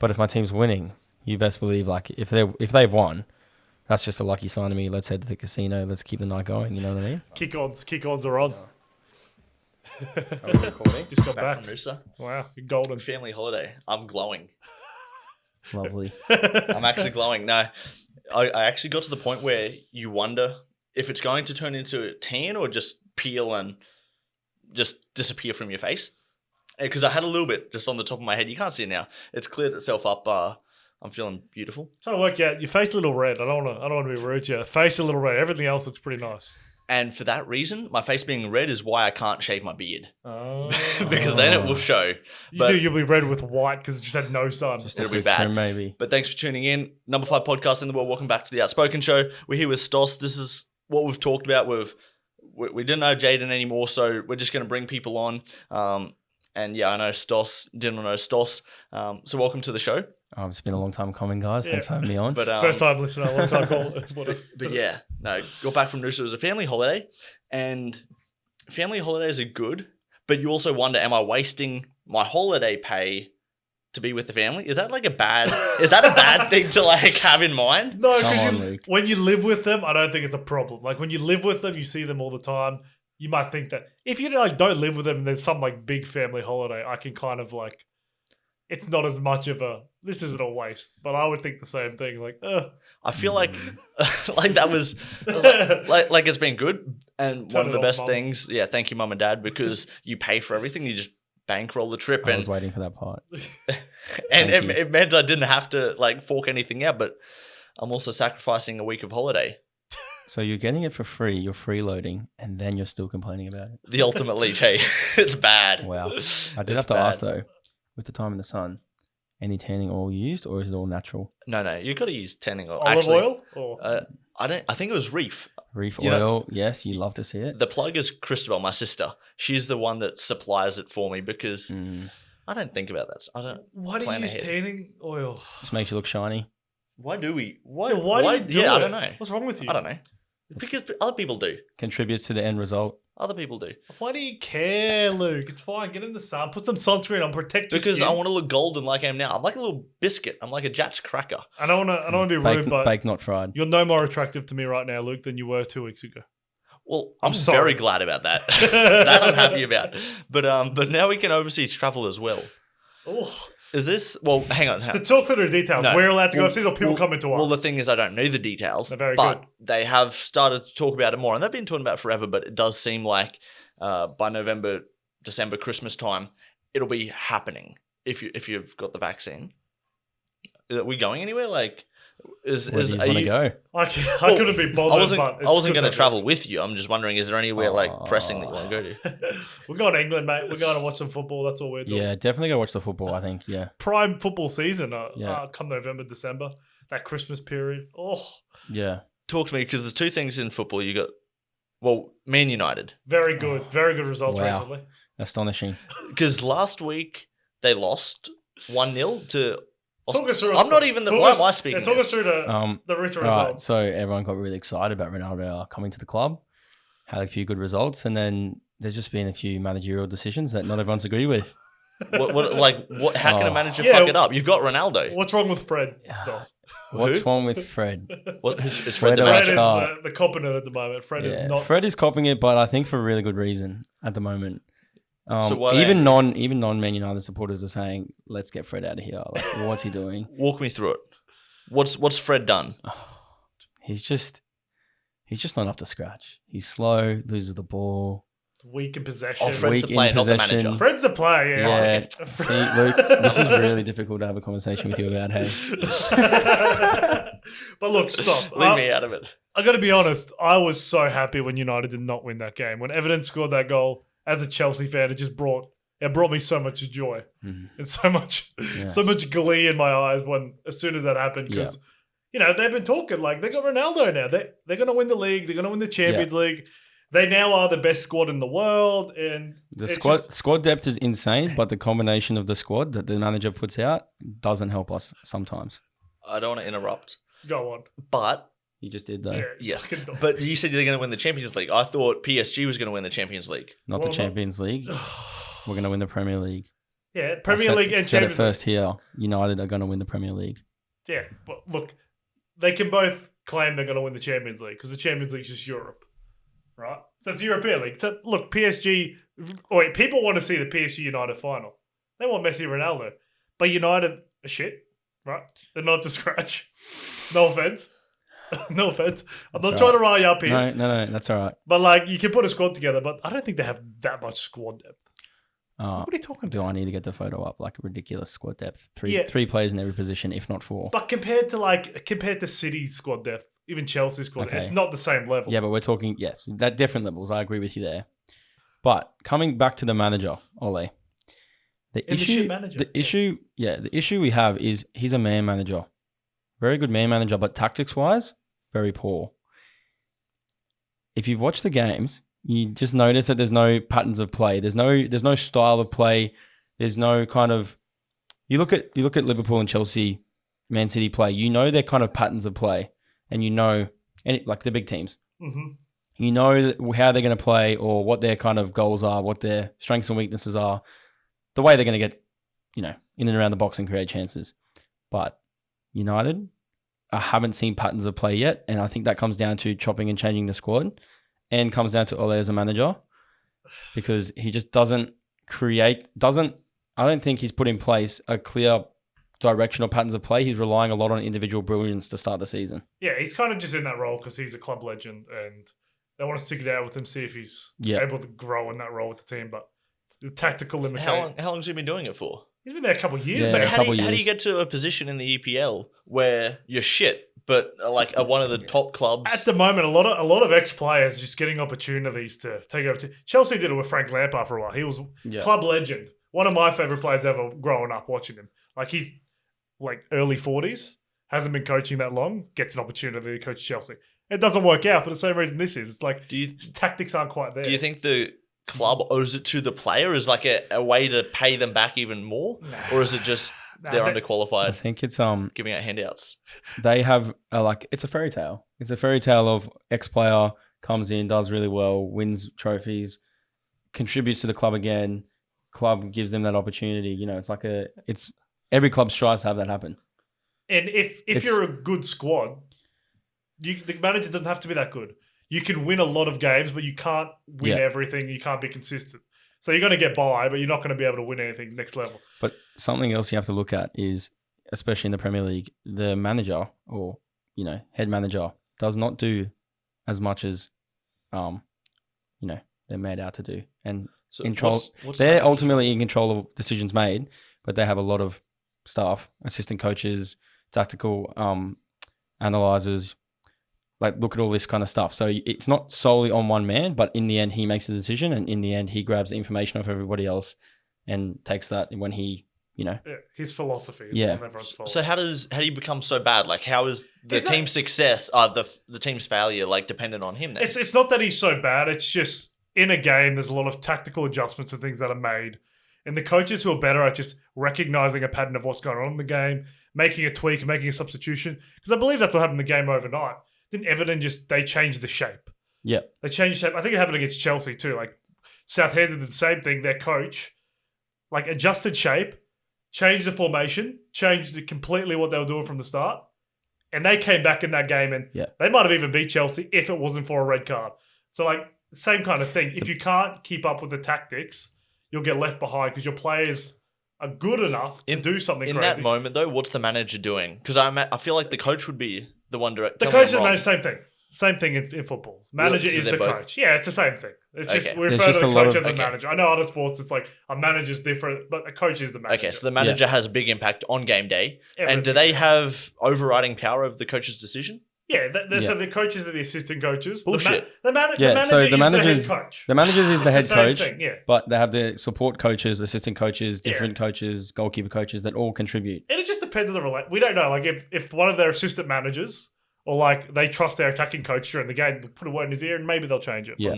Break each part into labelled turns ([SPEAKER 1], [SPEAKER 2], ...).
[SPEAKER 1] But if my team's winning, you best believe like if they've won, that's just a lucky sign to me. Let's head to the casino. Let's keep the night going. You know what I mean?
[SPEAKER 2] Kick-ons are on.
[SPEAKER 1] Are we recording?
[SPEAKER 2] Just got back.
[SPEAKER 3] from Noosa.
[SPEAKER 2] Wow, you're golden.
[SPEAKER 3] Family holiday. I'm glowing.
[SPEAKER 1] Lovely.
[SPEAKER 3] I'm actually glowing. No, I actually got to the point where you wonder if it's going to turn into tan or just peel and just disappear from your face. Because I had a little bit just on the top of my head. You can't see it now. It's cleared itself up. I'm feeling beautiful.
[SPEAKER 2] Trying to work out your face a little red. I don't want to be rude to you. Face a little red. Everything else looks pretty nice.
[SPEAKER 3] And for that reason, my face being red is why I can't shave my beard.
[SPEAKER 2] Oh.
[SPEAKER 3] Because then it will show.
[SPEAKER 2] You'll be red with white because it just had no sun.
[SPEAKER 3] It'll be bad.
[SPEAKER 1] Trim, maybe.
[SPEAKER 3] But thanks for tuning in. Number 5 podcast in the world. Welcome back to the Outspoken show. We're here with Stoss. This is what we've talked about. We didn't know Jaden anymore, so we're just going to bring people on. And yeah, I know Stoss. Didn't know Stoss. So welcome to the show.
[SPEAKER 1] It's been a long time coming, guys. Thanks for having me on.
[SPEAKER 3] But
[SPEAKER 2] First time listener, long time call.
[SPEAKER 3] But yeah, no, got back from Noosa. It was a family holiday, and family holidays are good. But you also wonder, am I wasting my holiday pay to be with the family? Is that a bad thing to like have in mind?
[SPEAKER 2] No, because when you live with them, I don't think it's a problem. Like when you live with them, you see them all the time. You might think that if you don't live with them and there's some like big family holiday, I can kind of like, it's not as much of this isn't a waste. But I would think the same thing. Like,
[SPEAKER 3] I feel like that was like it's been good. And one of the best things, yeah, thank you, mum and dad, because you pay for everything. You just bankroll the trip.
[SPEAKER 1] I was waiting for that part.
[SPEAKER 3] And it meant I didn't have to like fork anything out, but I'm also sacrificing a week of holiday.
[SPEAKER 1] So you're getting it for free, you're freeloading, and then you're still complaining about it.
[SPEAKER 3] The ultimate leech, hey, it's bad.
[SPEAKER 1] Wow. I did have to ask though, with the time in the sun, any tanning oil used or is it all natural?
[SPEAKER 3] No, you got to use tanning oil.
[SPEAKER 2] Olive oil? Or?
[SPEAKER 3] I think it was Reef.
[SPEAKER 1] Reef oil, yes, you love to see it.
[SPEAKER 3] The plug is Christabel, my sister. She's the one that supplies it for me because I don't think about that.
[SPEAKER 2] Why do you use tanning oil?
[SPEAKER 1] Just makes you look shiny.
[SPEAKER 3] Why do we?
[SPEAKER 2] Why do you do it?
[SPEAKER 3] I don't know.
[SPEAKER 2] What's wrong with you?
[SPEAKER 3] I don't know. Because other people do.
[SPEAKER 1] Contributes to the end result.
[SPEAKER 3] Other people do.
[SPEAKER 2] Why do you care, Luke? It's fine. Get in the sun. Put some sunscreen on. Protect your
[SPEAKER 3] Because
[SPEAKER 2] skin.
[SPEAKER 3] I want to look golden like I am now. I'm like a little biscuit. I'm like a Jatz cracker.
[SPEAKER 2] I don't want to be rude, but
[SPEAKER 1] baked, not fried.
[SPEAKER 2] You're no more attractive to me right now, Luke, than you were 2 weeks ago.
[SPEAKER 3] Well, I'm very glad about that. That I'm happy about. But now we can overseas travel as well.
[SPEAKER 2] Oh.
[SPEAKER 3] Is this... Well, hang on.
[SPEAKER 2] To talk through the details, we're allowed to go overseas or people come into us?
[SPEAKER 3] Well, the thing is I don't know the details,
[SPEAKER 2] Very
[SPEAKER 3] but
[SPEAKER 2] good.
[SPEAKER 3] they have started to talk about it more. And they've been talking about it forever, but it does seem like by November, December, Christmas time, it'll be happening if you've got the vaccine. Are we going anywhere? Like...
[SPEAKER 1] Where do you want to go?
[SPEAKER 2] I couldn't be bothered.
[SPEAKER 3] I wasn't going to travel with you. I'm just wondering, is there anywhere like pressing that you want to go to?
[SPEAKER 2] We're going to England, mate. We're going to watch some football. That's all we're doing.
[SPEAKER 1] Yeah, definitely go watch the football, I think. Yeah.
[SPEAKER 2] Prime football season. Come November, December. That Christmas period. Oh.
[SPEAKER 1] Yeah.
[SPEAKER 3] Talk to me, because there's two things in football. You got, Man United.
[SPEAKER 2] Very good. Very good results recently.
[SPEAKER 1] Astonishing.
[SPEAKER 3] Because last week they lost 1-0 to...
[SPEAKER 2] Talk us through.
[SPEAKER 3] I'm not even the... Why am I speaking
[SPEAKER 2] talk us through the recent results.
[SPEAKER 1] So everyone got really excited about Ronaldo coming to the club. Had a few good results, and then there's just been a few managerial decisions that not everyone's agreed with.
[SPEAKER 3] How can a manager fuck it up? You've got Ronaldo.
[SPEAKER 2] What's wrong with Fred?
[SPEAKER 1] What's wrong with Fred?
[SPEAKER 3] Is Fred the
[SPEAKER 2] Fred is
[SPEAKER 3] best?
[SPEAKER 2] the copping at the moment. Fred is not.
[SPEAKER 1] Fred is copping it, but I think for a really good reason at the moment.
[SPEAKER 3] So
[SPEAKER 1] even non-Man United supporters are saying, "Let's get Fred out of here." Like, what's he doing?
[SPEAKER 3] Walk me through it. What's Fred done?
[SPEAKER 1] He's just not up to scratch. He's slow, loses the ball.
[SPEAKER 2] Weak in possession.
[SPEAKER 3] Fred's the player, not the manager.
[SPEAKER 2] Fred's the player,
[SPEAKER 1] yeah. See, Luke, this is really difficult to have a conversation with you about, hey?
[SPEAKER 2] But look, stop.
[SPEAKER 3] Leave me out of it.
[SPEAKER 2] I got to be honest. I was so happy when United did not win that game. When Everton scored that goal, as a Chelsea fan, it brought me so much joy and so much glee in my eyes as soon as that happened, because they've been talking like they got Ronaldo now. They're going to win the league. They're going to win the Champions League. They now are the best squad in the world, and
[SPEAKER 1] the squad depth is insane. But the combination of the squad that the manager puts out doesn't help us sometimes.
[SPEAKER 3] I don't want to interrupt.
[SPEAKER 2] Go on,
[SPEAKER 3] but.
[SPEAKER 1] You just did, though.
[SPEAKER 2] Yeah,
[SPEAKER 3] yes. But you said they're going to win the Champions League. I thought PSG was going to win the Champions League.
[SPEAKER 1] Not the Champions League. We're going to win the Premier League.
[SPEAKER 2] Yeah, Premier League and
[SPEAKER 1] said it
[SPEAKER 2] Champions
[SPEAKER 1] first here. United are going to win the Premier League.
[SPEAKER 2] League. Yeah, but look, they can both claim they're going to win the Champions League because the Champions League is just Europe, right? So it's the European League. So look, PSG. Wait, people want to see the PSG United final. They want Messi, Ronaldo, but United are shit, right? They're not to scratch. No offense. No offense. I'm not trying to rile you up here.
[SPEAKER 1] No, that's all right.
[SPEAKER 2] But like, you can put a squad together, but I don't think they have that much squad depth. What are you talking about?
[SPEAKER 1] Do I need to get the photo up? Like a ridiculous squad depth. Three players in every position, if not 4.
[SPEAKER 2] But compared to City's squad depth, even Chelsea's squad, it's not the same level.
[SPEAKER 1] Yeah, but we're talking that different levels. I agree with you there. But coming back to the manager, Ole, the issue we have is he's a man manager, very good man manager, but tactics wise, very poor. If you've watched the games, you just notice that there's no patterns of play. There's no style of play. There's no kind of. You look at Liverpool and Chelsea, Man City play. You know their kind of patterns of play, and like the big teams.
[SPEAKER 2] Mm-hmm.
[SPEAKER 1] You know how they're going to play or what their kind of goals are, what their strengths and weaknesses are, the way they're going to get, in and around the box and create chances. But United, I haven't seen patterns of play yet, and I think that comes down to chopping and changing the squad, and comes down to Ole as a manager, because he just doesn't. I don't think he's put in place a clear direction or patterns of play. He's relying a lot on individual brilliance to start the season.
[SPEAKER 2] Yeah, he's kind of just in that role because he's a club legend, and they want to stick it out with him, see if he's able to grow in that role with the team. But the tactical limitation.
[SPEAKER 3] How long has he been doing it for?
[SPEAKER 2] He's been there a couple of years.
[SPEAKER 1] Yeah,
[SPEAKER 2] now.
[SPEAKER 3] How do you get to a position in the EPL where you're shit, but like one of the top clubs?
[SPEAKER 2] At the moment, a lot of ex-players are just getting opportunities to take over. Chelsea did it with Frank Lampard for a while. He was club legend. One of my favourite players ever growing up watching him. Like, he's like early 40s, hasn't been coaching that long, gets an opportunity to coach Chelsea. It doesn't work out for the same reason this is. It's like his tactics aren't quite there.
[SPEAKER 3] Do you think the club owes it to the player as like a way to pay them back even more? Or is it just they're underqualified?
[SPEAKER 1] I think it's
[SPEAKER 3] giving out handouts.
[SPEAKER 1] They have it's a fairy tale. It's a fairy tale of ex-player comes in, does really well, wins trophies, contributes to the club again. Club gives them that opportunity. It's every club strives to have that happen.
[SPEAKER 2] And if you're a good squad, the manager doesn't have to be that good. You can win a lot of games, but you can't win everything. You can't be consistent. So you're going to get by, but you're not going to be able to win anything next level.
[SPEAKER 1] But something else you have to look at is, especially in the Premier League, the manager or head manager does not do as much as they're made out to do. And
[SPEAKER 3] so
[SPEAKER 1] what's they're ultimately in control of decisions made, but they have a lot of staff, assistant coaches, tactical analyzers. Like, look at all this kind of stuff. So it's not solely on one man, but in the end, he makes the decision, and in the end, he grabs the information off everybody else and takes that when he,
[SPEAKER 2] his philosophy.
[SPEAKER 3] So how do you become so bad? Like, how is the team's success, the team's failure, like dependent on him? Then
[SPEAKER 2] it's not that he's so bad. It's just in a game, there's a lot of tactical adjustments and things that are made, and the coaches who are better at just recognizing a pattern of what's going on in the game, making a tweak, making a substitution. Because I believe that's what happened in the game overnight. Didn't Everton they changed the shape?
[SPEAKER 1] Yeah.
[SPEAKER 2] They changed shape. I think it happened against Chelsea too. Like, Southampton did the same thing. Their coach, adjusted shape, changed the formation, changed completely what they were doing from the start. And they came back in that game, and they might have even beat Chelsea if it wasn't for a red card. So, same kind of thing. If you can't keep up with the tactics, you'll get left behind because your players are good enough to do something
[SPEAKER 3] in
[SPEAKER 2] crazy.
[SPEAKER 3] that moment, though, what's the manager doing? Because I feel like the coach would be the one direct.
[SPEAKER 2] The coach and manager, same thing. Same thing in football. Manager is the coach. Yeah, it's the same thing. It's just we refer to the coach as the manager. I know other sports, it's like a manager's different, but a coach is the manager.
[SPEAKER 3] Okay, so the manager has a big impact on game day. And do they have overriding power over the coach's decision?
[SPEAKER 2] Yeah, so the coaches are the assistant coaches.
[SPEAKER 3] Bullshit.
[SPEAKER 2] The manager is the head coach.
[SPEAKER 1] The manager is the head coach,
[SPEAKER 2] thing,
[SPEAKER 1] but they have the support coaches, assistant coaches, different coaches, goalkeeper coaches that all contribute.
[SPEAKER 2] And it just depends on the relation. We don't know. If one of their assistant managers or they trust their attacking coach during the game, they'll put a word in his ear and maybe they'll change it.
[SPEAKER 1] Yeah.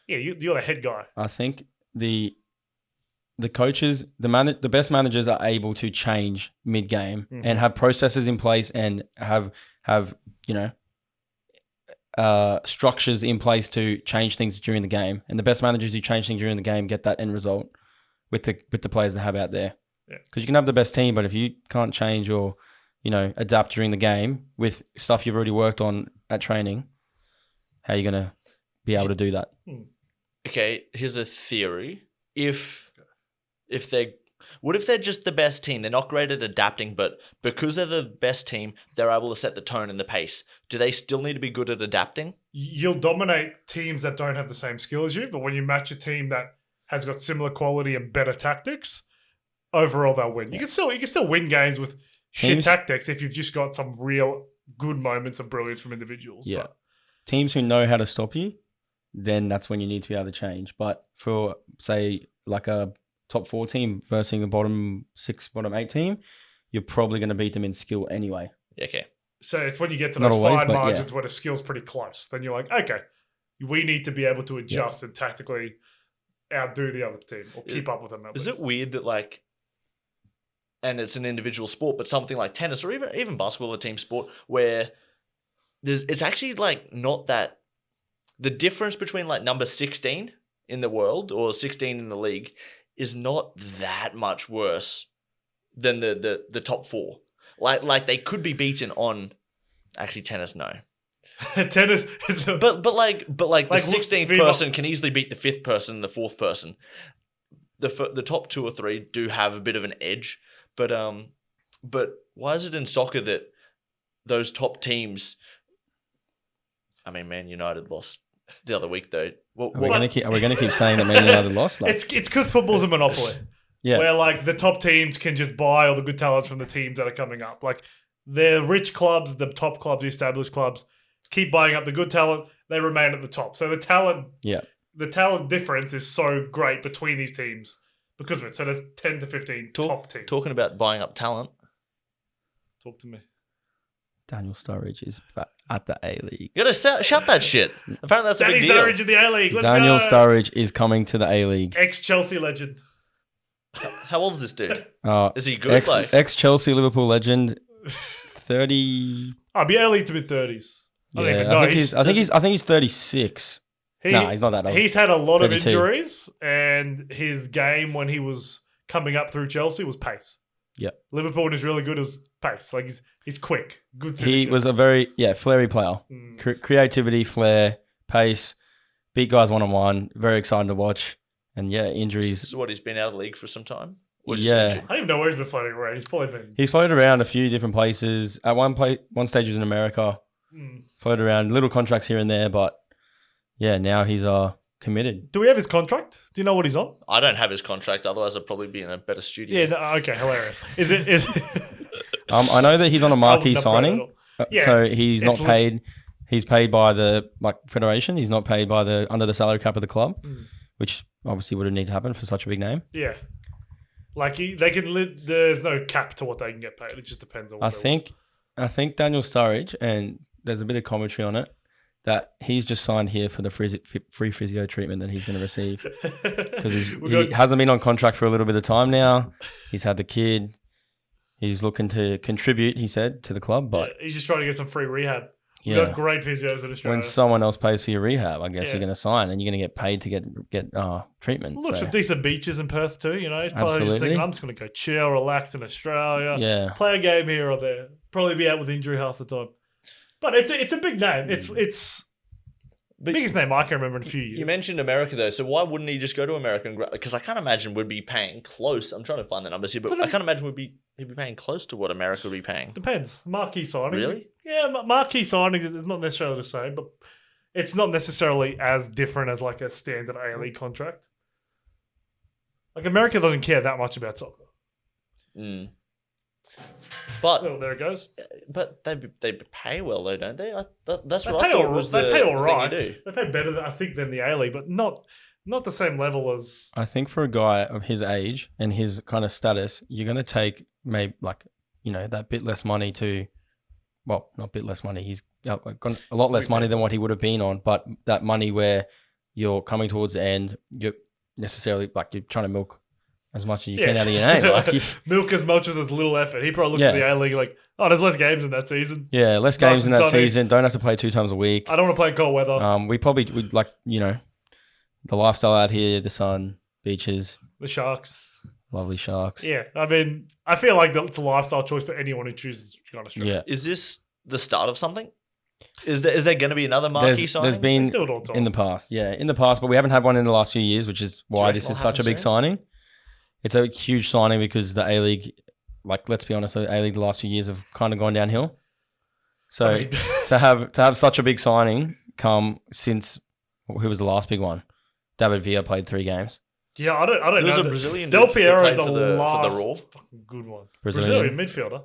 [SPEAKER 2] You're the head guy.
[SPEAKER 1] I think the coaches, the best managers are able to change mid-game and have processes in place and have structures in place to change things during the game. And the best managers who change things during the game get that end result. with the players they have out there.
[SPEAKER 2] Yeah.
[SPEAKER 1] Because you can have the best team, but if you can't change or adapt during the game with stuff you've already worked on at training, how are you going to be able to do that?
[SPEAKER 3] Okay, here's a theory. If they're just the best team, they're not great at adapting, but because they're the best team, they're able to set the tone and the pace. Do they still need to be good at adapting?
[SPEAKER 2] You'll dominate teams that don't have the same skill as you, but when you match a team that has got similar quality and better tactics, overall they'll win. You can still win games with shit tactics if you've just got some real good moments of brilliance from individuals.
[SPEAKER 1] Yeah.
[SPEAKER 2] But
[SPEAKER 1] Teams who know how to stop you, then that's when you need to be able to change. But for, say, like a top 4 team versus a bottom 6, bottom 8 team, you're probably going to beat them in skill anyway.
[SPEAKER 3] Okay.
[SPEAKER 2] So it's when you get to
[SPEAKER 1] Not
[SPEAKER 2] those
[SPEAKER 1] always,
[SPEAKER 2] fine
[SPEAKER 1] but
[SPEAKER 2] margins where the skill's pretty close. Then you're like, okay, we need to be able to adjust and tactically outdo the other team or keep up with them.
[SPEAKER 3] Is it weird that and it's an individual sport, but something like tennis or even basketball, a team sport, where it's actually not that the difference between number 16 in the world or 16 in the league is not that much worse than the top 4. Like they could be beaten on actually tennis, no.
[SPEAKER 2] Tennis is
[SPEAKER 3] but the 16th person can easily beat the 5th person and the 4th person. The top 2 or 3 do have a bit of an edge, but why is it in soccer that those top teams? I mean, Man United lost the other week though.
[SPEAKER 1] Are we going to keep saying that Man United lost?
[SPEAKER 2] It's because football's a monopoly.
[SPEAKER 1] Yeah.
[SPEAKER 2] Where the top teams can just buy all the good talents from the teams that are coming up. The rich clubs, the top clubs, the established clubs keep buying up the good talent. They remain at the top. So the talent difference is so great between these teams because of it. So there's 10 to 15 top teams.
[SPEAKER 3] Talking about buying up talent.
[SPEAKER 2] Talk to me.
[SPEAKER 1] Daniel Sturridge is at the A-League.
[SPEAKER 3] You gotta shut that shit. Apparently that's a big deal.
[SPEAKER 2] Sturridge in the A-League. Let's
[SPEAKER 1] Daniel
[SPEAKER 2] go.
[SPEAKER 1] Sturridge is coming to the A-League.
[SPEAKER 2] Ex-Chelsea legend.
[SPEAKER 3] How old is this dude? Is he good?
[SPEAKER 1] Ex-Chelsea Liverpool legend, 30.
[SPEAKER 2] I'll be A-League to mid-30s.
[SPEAKER 1] I think he's 36. He's not that old.
[SPEAKER 2] He's had a lot
[SPEAKER 1] 32.
[SPEAKER 2] of injuries, and his game when he was coming up through Chelsea was pace.
[SPEAKER 1] Yeah.
[SPEAKER 2] Liverpool is really good as pace. He's quick, good finisher.
[SPEAKER 1] He was a very flary player. Creativity, flair, pace, beat guys one-on-one. Very exciting to watch. And injuries.
[SPEAKER 3] This is what he's been out of the league for some time.
[SPEAKER 2] I don't even know where he's been floating around. He's
[SPEAKER 1] floated around a few different places. At one stage he was in America. Floated around little contracts here and there, but now he's committed.
[SPEAKER 2] Do we have his contract? Do you know what he's on?
[SPEAKER 3] I don't have his contract. Otherwise, I'd probably be in a better studio.
[SPEAKER 2] Yeah. No, okay. Hilarious. Is it?
[SPEAKER 1] I know that he's on a marquee signing. So he's not paid. He's paid by the federation. He's not paid by under the salary cap of the club, which obviously would need to happen for such a big name.
[SPEAKER 2] Yeah. They can. There's no cap to what they can get paid. It just depends on. I think
[SPEAKER 1] Daniel Sturridge, and there's a bit of commentary on it, that he's just signed here for the free physio treatment that he's going to receive because he hasn't been on contract for a little bit of time now. He's had the kid. He's looking to contribute, he said, to the club, but
[SPEAKER 2] he's just trying to get some free rehab. We've got great physios in Australia.
[SPEAKER 1] When someone else pays for your rehab, I guess you're going to sign and you're going to get paid to get treatment.
[SPEAKER 2] Look, some decent beaches in Perth too. He's probably just thinking, I'm just going to go chill, relax in Australia.
[SPEAKER 1] Yeah.
[SPEAKER 2] Play a game here or there. Probably be out with injury half the time. But it's a big name. It's the biggest name I can remember in a few years.
[SPEAKER 3] You mentioned America though, so why wouldn't he just go to America? Because I can't imagine we'd be paying close. I'm trying to find the numbers here, but I can't imagine he'd be paying close to what America would be paying.
[SPEAKER 2] Depends. Marquee signings.
[SPEAKER 3] Really?
[SPEAKER 2] Yeah, marquee signings is not necessarily the same, but it's not necessarily as different as a standard A-League contract. America doesn't care that much about soccer.
[SPEAKER 3] But
[SPEAKER 2] there it goes.
[SPEAKER 3] But they pay well though, don't they? That's what
[SPEAKER 2] I
[SPEAKER 3] thought was the
[SPEAKER 2] they pay all right.
[SPEAKER 3] thing you do.
[SPEAKER 2] They pay better than the A-League, but not the same level as.
[SPEAKER 1] I think for a guy of his age and his kind of status, you're going to take maybe that bit less money to. Well, not a bit less money. He's got a lot less money than what he would have been on, but that money where you're coming towards the end, you're necessarily you're trying to milk as much as you can out of your name.
[SPEAKER 2] Milk as much with as little effort. He probably looks at the A-League there's less games in that season.
[SPEAKER 1] Yeah, less games in that season. Don't have to play 2 times a week.
[SPEAKER 2] I don't want to play in cold weather.
[SPEAKER 1] We'd the lifestyle out here, the sun, beaches,
[SPEAKER 2] The Sharks.
[SPEAKER 1] lovely sharks.
[SPEAKER 2] Yeah, I mean, I feel like it's a lifestyle choice for anyone who chooses to go to Australia.
[SPEAKER 1] Yeah.
[SPEAKER 3] Is this the start of something? Is there going to be another marquee signing?
[SPEAKER 1] There's been
[SPEAKER 2] They do it all the time.
[SPEAKER 1] in the past, but we haven't had one in the last few years, which is why
[SPEAKER 3] reckon
[SPEAKER 1] this is
[SPEAKER 3] it'll
[SPEAKER 1] such a
[SPEAKER 3] happen
[SPEAKER 1] big
[SPEAKER 3] soon?
[SPEAKER 1] signing. It's a huge signing because the A-League, like, let's be honest, the A-League the last few years have kind of gone downhill. So
[SPEAKER 2] I mean-
[SPEAKER 1] to have such a big signing come since who was the last big one? David Villa played 3 games.
[SPEAKER 2] Yeah, I don't
[SPEAKER 3] There was
[SPEAKER 2] know.
[SPEAKER 3] a Brazilian
[SPEAKER 2] Del
[SPEAKER 3] dude that
[SPEAKER 2] Piero is
[SPEAKER 3] played
[SPEAKER 2] the
[SPEAKER 3] for the
[SPEAKER 2] last
[SPEAKER 3] Raw.
[SPEAKER 2] fucking good one.
[SPEAKER 1] Brazilian.
[SPEAKER 2] midfielder.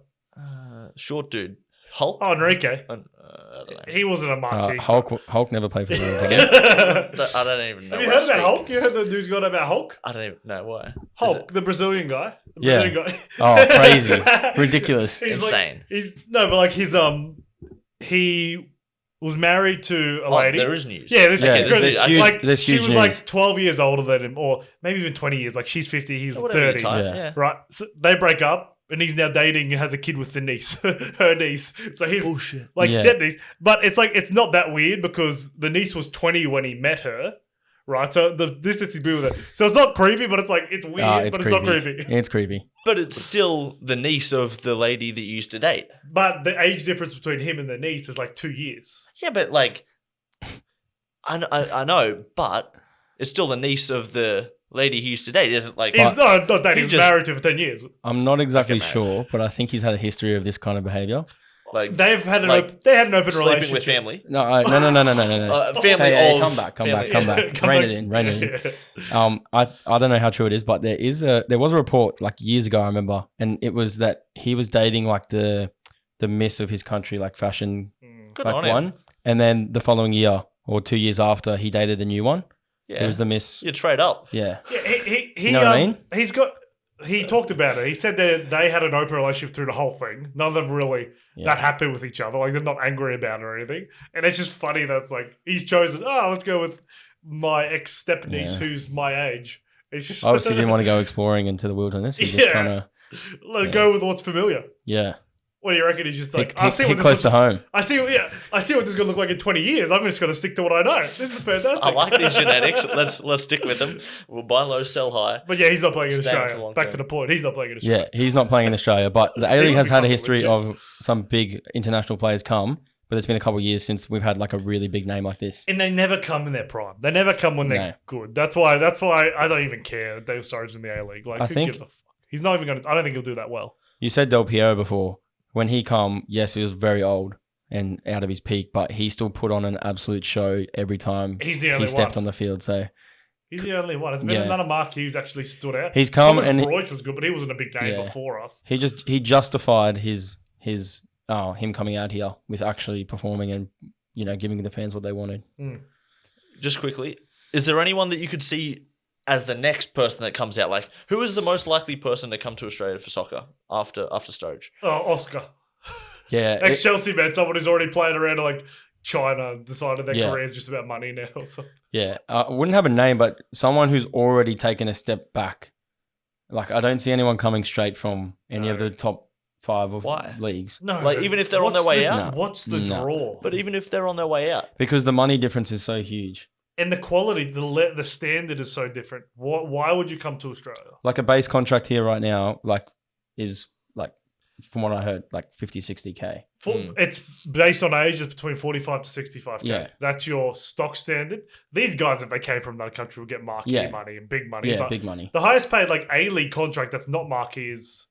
[SPEAKER 3] Short dude. Hulk?
[SPEAKER 2] Oh, Enrique.
[SPEAKER 3] I don't know.
[SPEAKER 2] He wasn't a marquee.
[SPEAKER 1] Hulk never played for the Raw.
[SPEAKER 3] I don't even know.
[SPEAKER 2] Have you
[SPEAKER 3] where
[SPEAKER 2] heard
[SPEAKER 3] to speak.
[SPEAKER 2] about Hulk? You heard the news got about Hulk?
[SPEAKER 3] I don't even know why.
[SPEAKER 2] Hulk, the Brazilian guy. The
[SPEAKER 1] Yeah.
[SPEAKER 2] Brazilian guy.
[SPEAKER 1] Oh, crazy. Ridiculous.
[SPEAKER 2] He's
[SPEAKER 3] Insane.
[SPEAKER 2] he was married to a
[SPEAKER 3] Oh,
[SPEAKER 2] lady.
[SPEAKER 3] there is news.
[SPEAKER 2] Yeah, this
[SPEAKER 1] Yeah,
[SPEAKER 2] is
[SPEAKER 3] there's
[SPEAKER 2] crazy.
[SPEAKER 3] news.
[SPEAKER 1] huge-
[SPEAKER 2] Like
[SPEAKER 1] there's
[SPEAKER 2] she
[SPEAKER 1] huge
[SPEAKER 2] was
[SPEAKER 1] news.
[SPEAKER 2] like 12 years older than him, or maybe even 20 years. Like she's 50, he's
[SPEAKER 3] Whatever you
[SPEAKER 2] 30.
[SPEAKER 3] type,
[SPEAKER 1] Yeah.
[SPEAKER 3] yeah.
[SPEAKER 2] Right? So they break up, and he's now dating and has a kid with the niece, her niece. So he's
[SPEAKER 3] Bullshit.
[SPEAKER 2] like
[SPEAKER 1] Yeah.
[SPEAKER 2] step niece, but it's not that weird because the niece was 20 when he met her, right? So the distance he's been with her, so it's not creepy, but it's like it's weird, but it's not creepy.
[SPEAKER 1] It's creepy.
[SPEAKER 3] But it's still the niece of the lady that you used to date.
[SPEAKER 2] But the age difference between him and the niece is like 2 years.
[SPEAKER 3] Yeah, but like, I know, but it's still the niece of the lady he used to date, isn't like?
[SPEAKER 2] He's not dating.
[SPEAKER 3] he
[SPEAKER 2] He's
[SPEAKER 3] just-
[SPEAKER 2] married to her for 10 years.
[SPEAKER 1] I'm not exactly
[SPEAKER 3] Okay, mate.
[SPEAKER 1] sure, but I think he's had a history of this kind of behavior.
[SPEAKER 3] Like
[SPEAKER 2] They've had
[SPEAKER 3] Like,
[SPEAKER 2] they had an open
[SPEAKER 3] sleeping
[SPEAKER 2] relationship.
[SPEAKER 3] with family.
[SPEAKER 1] No, no.
[SPEAKER 3] Family
[SPEAKER 1] Hey,
[SPEAKER 3] of
[SPEAKER 1] come back.
[SPEAKER 3] family.
[SPEAKER 1] Rein it in. I don't know how true it is, but there was a report like years ago, I remember, and it was that he was dating like the miss of his country, like fashion,
[SPEAKER 3] Good
[SPEAKER 1] like
[SPEAKER 3] on him.
[SPEAKER 1] one, and then the following year or 2 years after, he dated the new one.
[SPEAKER 3] Yeah,
[SPEAKER 1] It was the miss.
[SPEAKER 3] you trade up.
[SPEAKER 1] Yeah,
[SPEAKER 2] Yeah, he
[SPEAKER 1] You know what I mean?
[SPEAKER 2] He talked about it. He said that they had an open relationship through the whole thing. None of them really
[SPEAKER 1] Yeah.
[SPEAKER 2] that happy with each other. Like they're not angry about it or anything. And it's just funny that's like he's chosen. Oh, let's go with my ex step niece
[SPEAKER 1] Yeah.
[SPEAKER 2] who's my age. It's just
[SPEAKER 1] obviously didn't want to go exploring into the wilderness. He just
[SPEAKER 2] Yeah.
[SPEAKER 1] kind of
[SPEAKER 2] Let's go with what's familiar.
[SPEAKER 1] yeah.
[SPEAKER 2] What do you reckon? He's just like,
[SPEAKER 1] Hit
[SPEAKER 2] what
[SPEAKER 1] close
[SPEAKER 2] this
[SPEAKER 1] to home.
[SPEAKER 2] I see what this is gonna look like in 20 years. I'm just gonna stick to what I know. This is fantastic.
[SPEAKER 3] I like these genetics. Let's stick with them. We'll buy low, sell high.
[SPEAKER 2] But yeah, he's not playing in
[SPEAKER 3] Stand for
[SPEAKER 2] Australia.
[SPEAKER 3] long
[SPEAKER 2] Back
[SPEAKER 3] term.
[SPEAKER 2] to the point. He's not playing in Australia.
[SPEAKER 1] Yeah, he's not playing in Australia, but the A-League
[SPEAKER 2] would
[SPEAKER 1] has
[SPEAKER 2] be
[SPEAKER 1] had a
[SPEAKER 2] fucking
[SPEAKER 1] history
[SPEAKER 2] legit.
[SPEAKER 1] of some big international players come, but it's been a couple of years since we've had like a really big name like this.
[SPEAKER 2] And they never come in their prime. They never come when they're
[SPEAKER 1] No.
[SPEAKER 2] good. That's why I don't even care. Dale Sturridge in the A League. Like,
[SPEAKER 1] I
[SPEAKER 2] who
[SPEAKER 1] think-
[SPEAKER 2] gives a fuck? He's not even gonna. I don't think he'll do that well.
[SPEAKER 1] You said Del Piero before. When he come, yes, he was very old and out of his peak, but he still put on an absolute show every time
[SPEAKER 2] He's the
[SPEAKER 1] he
[SPEAKER 2] only
[SPEAKER 1] stepped
[SPEAKER 2] one.
[SPEAKER 1] on the field. So
[SPEAKER 2] He's the only one. It's been
[SPEAKER 1] Yeah.
[SPEAKER 2] another marquee who's actually stood out.
[SPEAKER 1] he's come
[SPEAKER 2] Thomas
[SPEAKER 1] and
[SPEAKER 2] Roach was good, but he wasn't a big name
[SPEAKER 1] Yeah.
[SPEAKER 2] before us.
[SPEAKER 1] he justified his him coming out here with actually performing and giving the fans what they wanted.
[SPEAKER 3] Just quickly, is there anyone that you could see as the next person that comes out? Like, who is the most likely person to come to Australia for soccer after Sturridge?
[SPEAKER 2] Oh, Oscar,
[SPEAKER 1] Yeah,
[SPEAKER 2] ex Chelsea man, someone who's already played around to like China, decided their
[SPEAKER 1] Yeah.
[SPEAKER 2] career is just about money now. Or something.
[SPEAKER 1] yeah. I wouldn't have a name, but someone who's already taken a step back. Like I don't see anyone coming straight from any of
[SPEAKER 2] No.
[SPEAKER 1] the top 5 of
[SPEAKER 3] Why?
[SPEAKER 1] leagues.
[SPEAKER 2] No,
[SPEAKER 3] Like, even if they're on
[SPEAKER 2] what's
[SPEAKER 3] their way
[SPEAKER 2] the-
[SPEAKER 3] out?
[SPEAKER 2] what's the
[SPEAKER 1] No.
[SPEAKER 2] draw?
[SPEAKER 3] But even if they're on their way out,
[SPEAKER 1] Because the money difference is so huge.
[SPEAKER 2] And the quality, the standard is so different. Why would you come to Australia?
[SPEAKER 1] Like a base contract here right now, is from what I heard, like 50, 60K.
[SPEAKER 2] It's based on age. It's between 45 to 65K.
[SPEAKER 1] Yeah.
[SPEAKER 2] That's your stock standard. These guys, if they came from another country, would get marquee
[SPEAKER 1] Yeah.
[SPEAKER 2] money and big money.
[SPEAKER 1] Yeah,
[SPEAKER 2] but
[SPEAKER 1] big money.
[SPEAKER 2] the highest paid like A-League contract that's not marquee is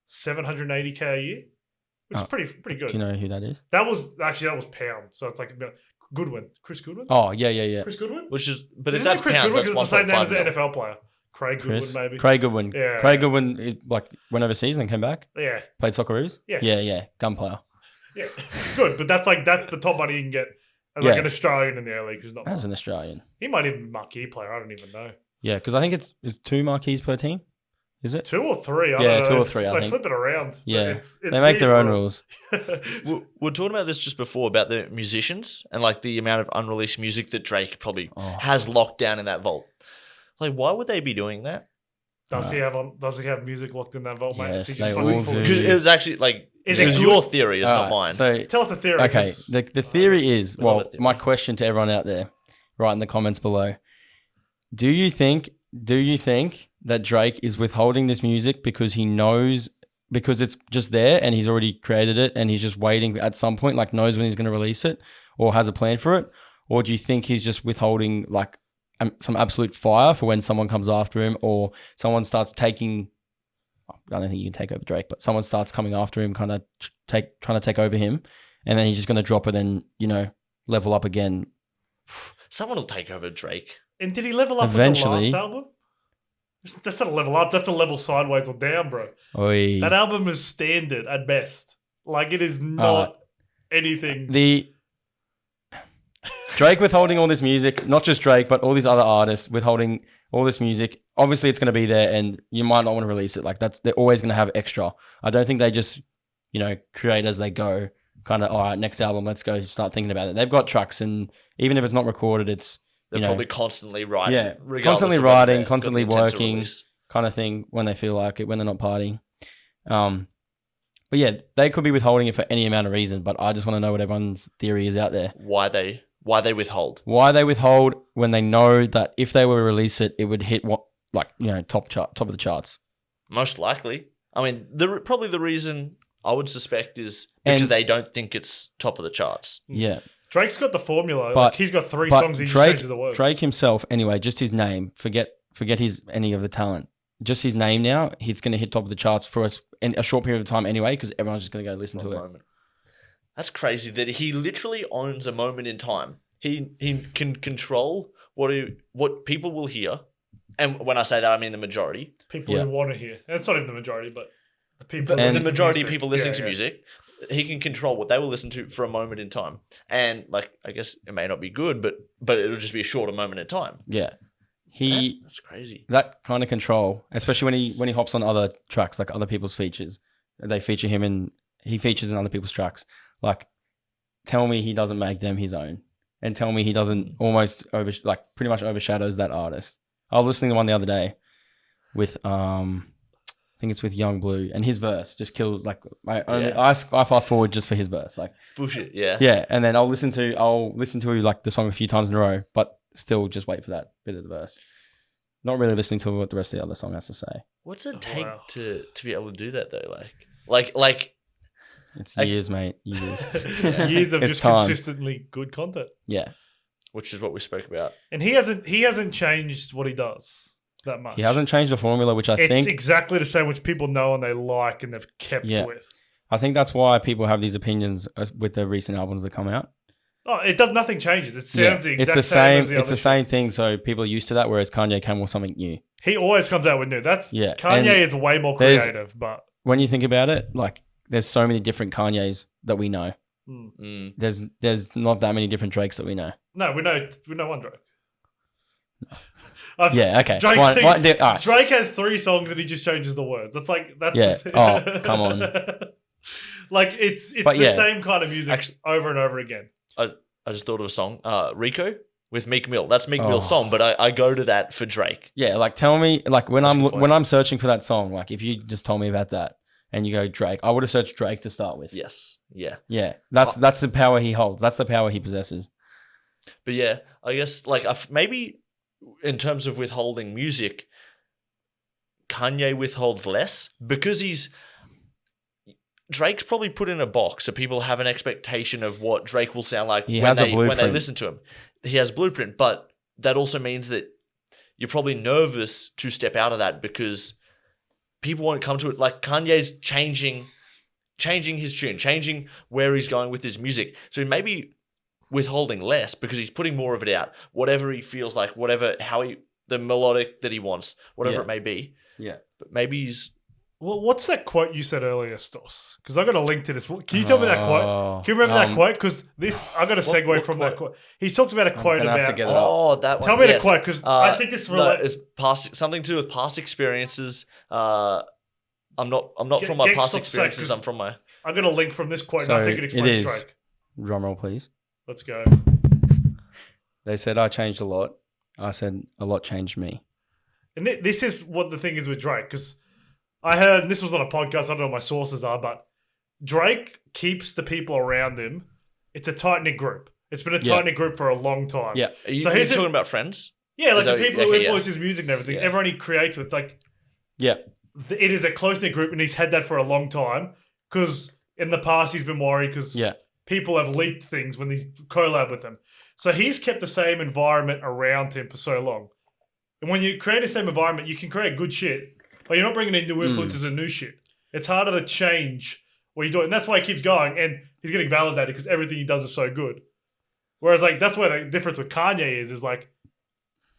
[SPEAKER 2] 780K a year, which is
[SPEAKER 1] Oh.
[SPEAKER 2] pretty good.
[SPEAKER 1] Do you know who that is?
[SPEAKER 2] That was pound. So it's like Goodwin. Chris Goodwin?
[SPEAKER 1] Oh, yeah.
[SPEAKER 2] Chris Goodwin?
[SPEAKER 3] but if
[SPEAKER 2] Isn't
[SPEAKER 3] that's
[SPEAKER 2] it Chris
[SPEAKER 3] pounds,
[SPEAKER 2] Goodwin?
[SPEAKER 3] that's
[SPEAKER 2] 'Cause it's the same name as
[SPEAKER 3] 1.5
[SPEAKER 2] the
[SPEAKER 3] mil.
[SPEAKER 2] NFL player. Craig
[SPEAKER 1] Chris?
[SPEAKER 2] Goodwin, maybe.
[SPEAKER 1] Craig Goodwin.
[SPEAKER 2] Yeah.
[SPEAKER 1] Craig Goodwin went overseas and then came back.
[SPEAKER 2] Yeah.
[SPEAKER 1] Played Socceroos.
[SPEAKER 2] Yeah.
[SPEAKER 1] Yeah. Gun player.
[SPEAKER 2] Yeah. Good. But that's the top money you can get as
[SPEAKER 1] Yeah.
[SPEAKER 2] like an Australian in the A-League who's not.
[SPEAKER 1] As an Australian.
[SPEAKER 2] He might even be a marquee player. I don't even know.
[SPEAKER 1] Yeah, because I think it's 2 marquees per team. Is it?
[SPEAKER 2] 2 or 3. I
[SPEAKER 1] Yeah,
[SPEAKER 2] don't know.
[SPEAKER 1] 2 or 3, I
[SPEAKER 2] They
[SPEAKER 1] think.
[SPEAKER 2] flip it around. but
[SPEAKER 1] Yeah.
[SPEAKER 2] It's
[SPEAKER 1] They make their own rules.
[SPEAKER 3] We're talking about this just before about the musicians and like the amount of unreleased music that Drake probably has locked down in that vault. Like, why would they be doing that?
[SPEAKER 2] Does he have music locked in that vault, mate?
[SPEAKER 1] Yes,
[SPEAKER 2] Is he
[SPEAKER 1] they
[SPEAKER 2] just
[SPEAKER 1] all
[SPEAKER 2] fucking full
[SPEAKER 1] do.
[SPEAKER 2] of
[SPEAKER 3] Because
[SPEAKER 2] shit?
[SPEAKER 3] it was actually like
[SPEAKER 2] Is
[SPEAKER 3] it
[SPEAKER 2] it
[SPEAKER 3] was
[SPEAKER 2] good?
[SPEAKER 3] your theory, it's not
[SPEAKER 1] Alright,
[SPEAKER 3] mine.
[SPEAKER 1] So
[SPEAKER 2] Tell us a theory.
[SPEAKER 1] okay,
[SPEAKER 2] 'cause-
[SPEAKER 1] the theory is
[SPEAKER 3] We love
[SPEAKER 1] well,
[SPEAKER 3] a theory.
[SPEAKER 1] my question to everyone out there, right in the comments below: do you think do you think that Drake is withholding this music because he knows, because it's just there and he's already created it and he's just waiting at some point, like knows when he's going to release it or has a plan for it? Or do you think he's just withholding like some absolute fire for when someone comes after him or someone starts taking, I don't think you can take over Drake, but someone starts coming after him, kind of trying to take over him, and then he's just going to drop it and, level up again?
[SPEAKER 3] Someone will take over Drake.
[SPEAKER 2] And did he level up
[SPEAKER 1] Eventually.
[SPEAKER 2] with the last album? That's not a level up. That's a level sideways or down, bro.
[SPEAKER 1] Oy.
[SPEAKER 2] That album is standard at best. Like, it is not anything.
[SPEAKER 1] The Drake withholding all this music, not just Drake, but all these other artists withholding all this music. Obviously, it's going to be there, and you might not want to release it. Like they're always going to have extra. I don't think they just, create as they go. Kind of, all right, next album, let's go start thinking about it. They've got tracks, and even if it's not recorded, it's
[SPEAKER 3] they're probably constantly writing.
[SPEAKER 1] Yeah,
[SPEAKER 3] regardless
[SPEAKER 1] constantly
[SPEAKER 3] of whether
[SPEAKER 1] writing,
[SPEAKER 3] they've
[SPEAKER 1] constantly
[SPEAKER 3] got the intent to
[SPEAKER 1] working,
[SPEAKER 3] release.
[SPEAKER 1] kind of thing when they feel like it, when they're not partying. But yeah, they could be withholding it for any amount of reason. But I just want to know what everyone's theory is out there.
[SPEAKER 3] Why they withhold?
[SPEAKER 1] Why they withhold when they know that if they were to release it, it would hit top of the charts.
[SPEAKER 3] Most likely. I mean, probably the reason I would suspect is because they don't think it's top of the charts.
[SPEAKER 1] Yeah.
[SPEAKER 2] Drake's got the formula.
[SPEAKER 1] But-
[SPEAKER 2] He's got three
[SPEAKER 1] But
[SPEAKER 2] songs. He just
[SPEAKER 1] Drake,
[SPEAKER 2] changes the words.
[SPEAKER 1] Drake himself, anyway, just his name. Forget any of the talent. Just his name now, he's going to hit top of the charts for us in a short period of time anyway, because everyone's just going to go listen to it.
[SPEAKER 3] Moment. That's crazy that he literally owns a moment in time. He can control what people will hear, and when I say that, I mean the majority.
[SPEAKER 2] People who want to hear. That's not even the majority, but the people.
[SPEAKER 3] But
[SPEAKER 2] who
[SPEAKER 3] the majority of
[SPEAKER 2] music.
[SPEAKER 3] people listening to music, he can control what they will listen to for a moment in time. And I guess it may not be good, but it'll just be a shorter moment in time.
[SPEAKER 1] Yeah.
[SPEAKER 3] That's crazy.
[SPEAKER 1] That kind of control, especially when he hops on other tracks, like other people's features. They feature him and he features in other people's tracks. Like, tell me he doesn't make them his own. And tell me he doesn't almost pretty much overshadows that artist. I was listening to one the other day with I think it's with Young Blue, and his verse just kills I fast forward just for his verse. Like
[SPEAKER 3] Bullshit, yeah.
[SPEAKER 1] Yeah, and then I'll listen to like the song a few times in a row, but still just wait for that bit of the verse. Not really listening to what the rest of the other song has to say.
[SPEAKER 3] What's it take to be able to do that though? Like
[SPEAKER 1] it's years, mate. Years.
[SPEAKER 2] Years of
[SPEAKER 1] It's
[SPEAKER 2] just
[SPEAKER 1] time.
[SPEAKER 2] consistently good content.
[SPEAKER 1] Yeah.
[SPEAKER 3] which is what we spoke about.
[SPEAKER 2] And he hasn't changed what he does that much.
[SPEAKER 1] He hasn't changed the formula, which I
[SPEAKER 2] It's
[SPEAKER 1] think
[SPEAKER 2] exactly the same, which people know and they like and they've kept with.
[SPEAKER 1] I think that's why people have these opinions with the recent albums that come out.
[SPEAKER 2] Oh, nothing changes. It sounds the exact
[SPEAKER 1] it's the
[SPEAKER 2] same as the
[SPEAKER 1] It's the same thing. So people are used to that. Whereas Kanye came with something new.
[SPEAKER 2] He always comes out with new. Kanye
[SPEAKER 1] and
[SPEAKER 2] is way more creative, but
[SPEAKER 1] when you think about it, like there's so many different Kanyes that we know. There's not that many different Drakes that we know.
[SPEAKER 2] no, we know one Drake.
[SPEAKER 1] Yeah, okay.
[SPEAKER 2] Drake's Drake has 3 songs and he just changes the words. That's
[SPEAKER 1] Yeah. Oh, come on.
[SPEAKER 2] Like it's
[SPEAKER 1] But
[SPEAKER 2] the same kind of music
[SPEAKER 3] Actually,
[SPEAKER 2] over and over again.
[SPEAKER 3] I just thought of a song, Rico with Meek Mill. That's Meek Mill's song, but I go to that for Drake.
[SPEAKER 1] Yeah, like tell me, like when
[SPEAKER 3] That's a good point.
[SPEAKER 1] when I'm searching for that song, like if you just told me about that and you go Drake, I would have searched Drake to start with.
[SPEAKER 3] Yes, yeah.
[SPEAKER 1] Yeah, that's the power he holds. That's the power he possesses.
[SPEAKER 3] But yeah, I guess like maybe in terms of withholding music, Kanye withholds less because Drake's probably put in a box so people have an expectation of what Drake will sound like when they listen to him. He has blueprint, but that also means that you're probably nervous to step out of that because people won't come to it. Like Kanye's changing his tune, changing where he's going with his music. So he may be withholding less because he's putting more of it out. Whatever he feels like, the melodic that he wants, whatever it may be.
[SPEAKER 1] Yeah.
[SPEAKER 3] But maybe he's...
[SPEAKER 2] Well, what's that quote you said earlier, Stoss? Because I got a link to this. Can you tell me that quote? Can you remember that quote? Because I got a segue
[SPEAKER 3] what
[SPEAKER 2] from
[SPEAKER 3] quote?
[SPEAKER 2] that quote. He talked about a quote about.
[SPEAKER 3] That one.
[SPEAKER 2] Tell me the quote because I think this
[SPEAKER 3] it's something to do with past experiences. I'm not from my past experiences. I'm from my.
[SPEAKER 2] I got a link from this quote,
[SPEAKER 1] So
[SPEAKER 2] and I think it explains Drake.
[SPEAKER 1] Drum roll, please.
[SPEAKER 2] Let's go.
[SPEAKER 1] They said I changed a lot. I said a lot changed me.
[SPEAKER 2] And this is what the thing is with Drake, because I heard, and this was on a podcast, I don't know what my sources are, but Drake keeps the people around him. It's a tight-knit group. It's been a tight-knit group for a long time.
[SPEAKER 1] Yeah.
[SPEAKER 3] Are you
[SPEAKER 2] So
[SPEAKER 3] talking
[SPEAKER 2] here's
[SPEAKER 3] about friends?
[SPEAKER 2] Yeah, like
[SPEAKER 3] So-
[SPEAKER 2] the people who
[SPEAKER 3] okay, yeah.
[SPEAKER 2] influence his music and everything.
[SPEAKER 3] Yeah.
[SPEAKER 2] Everyone he creates with, like,
[SPEAKER 1] Yeah.
[SPEAKER 2] it is a close-knit group, and he's had that for a long time. Because in the past, he's been worried because
[SPEAKER 1] Yeah.
[SPEAKER 2] people have leaked things when he's collab with them. So he's kept the same environment around him for so long. And when you create the same environment, you can create good shit, but you're not bringing in new influences and new shit. It's harder to change what you're doing. And that's why he keeps going, and he's getting validated because everything he does is so good. Whereas, like, that's where the difference with Kanye is like,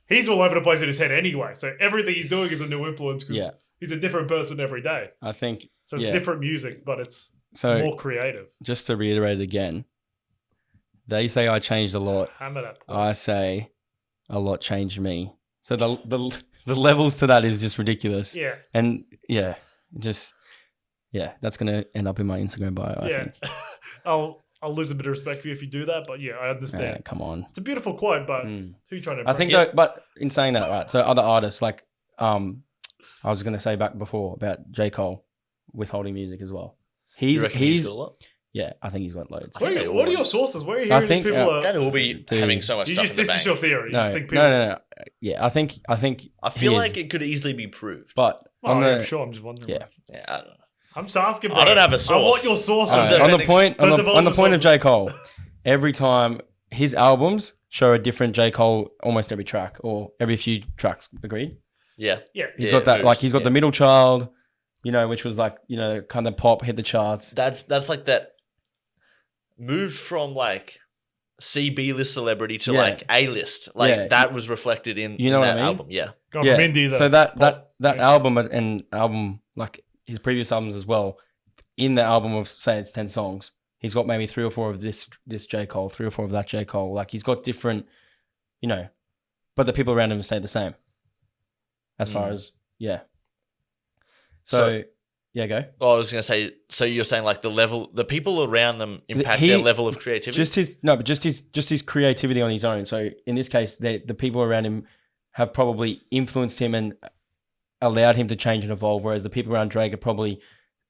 [SPEAKER 2] he's all over the place in his head anyway. So everything he's doing is a new influence because he's a different person every day.
[SPEAKER 1] I think
[SPEAKER 2] So it's different music, but it's more creative.
[SPEAKER 1] Just to reiterate it again, they say I changed a lot.
[SPEAKER 2] Hammer that point.
[SPEAKER 1] I say a lot changed me. So the levels to that is just ridiculous.
[SPEAKER 2] Yeah.
[SPEAKER 1] And that's gonna end up in my Instagram bio. I think.
[SPEAKER 2] I'll lose a bit of respect for you if you do that, but yeah, I understand.
[SPEAKER 1] Come on.
[SPEAKER 2] It's a beautiful quote, but who are you trying to?
[SPEAKER 1] I think, though, but in saying that, right? So other artists, like, I was gonna say back before about J. Cole withholding music as well.
[SPEAKER 3] You reckon he's got a lot?
[SPEAKER 1] Yeah, I think he's got loads.
[SPEAKER 2] What are your sources? Where are you hearing these people?
[SPEAKER 3] That will be having so much stuff in the
[SPEAKER 2] This
[SPEAKER 3] bank.
[SPEAKER 2] is your theory. You just think people...
[SPEAKER 1] No. Yeah, I think.
[SPEAKER 3] I feel like it could easily be proved.
[SPEAKER 1] But
[SPEAKER 2] I'm sure. I'm just wondering.
[SPEAKER 1] Yeah,
[SPEAKER 3] I don't know.
[SPEAKER 2] I'm just asking, bro.
[SPEAKER 3] I don't have a source.
[SPEAKER 2] I want your source.
[SPEAKER 1] on the point of J. Cole, every time his albums show a different J. Cole almost every track or every few tracks. Agreed?
[SPEAKER 3] Yeah.
[SPEAKER 1] He's got that. Like he's got the Middle Child, which was like kind of pop, hit the charts.
[SPEAKER 3] That's like that. Moved from like C/B list celebrity to like A list. Like that was reflected in
[SPEAKER 1] that
[SPEAKER 3] what I mean? Album. Yeah.
[SPEAKER 2] From indie,
[SPEAKER 1] so that album and album, like his previous albums as well, in the album of say it's 10 songs, he's got maybe 3 or 4 of this J. Cole, 3 or 4 of that J. Cole. Like he's got different, but the people around him stay the same. As far as So go.
[SPEAKER 3] Well, I was going to say, so you're saying like the people around them impact their level of creativity?
[SPEAKER 1] Just his creativity on his own. So in this case, the people around him have probably influenced him and allowed him to change and evolve, whereas the people around Drake are probably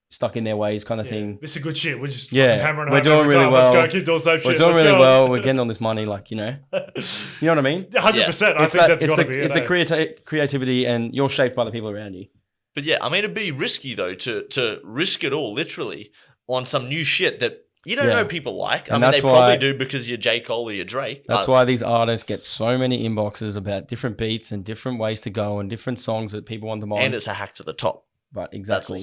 [SPEAKER 1] stuck in their ways kind of thing.
[SPEAKER 2] This is good shit. We're just hammering
[SPEAKER 1] we're doing really well.
[SPEAKER 2] Let's go, keep doing same shit.
[SPEAKER 1] We're doing really well. We're getting all this money, like, you know what I mean?
[SPEAKER 2] 100%. I think that's got to be it.
[SPEAKER 1] It's the creativity and you're shaped by the people around you.
[SPEAKER 3] But yeah, I mean, it'd be risky though to risk it all literally on some new shit that you don't know people like. I mean, they probably do because you're J. Cole or you're Drake.
[SPEAKER 1] That's why these artists get so many inboxes about different beats and different ways to go and different songs that people want them on.
[SPEAKER 3] And it's a hack to the top.
[SPEAKER 1] But exactly.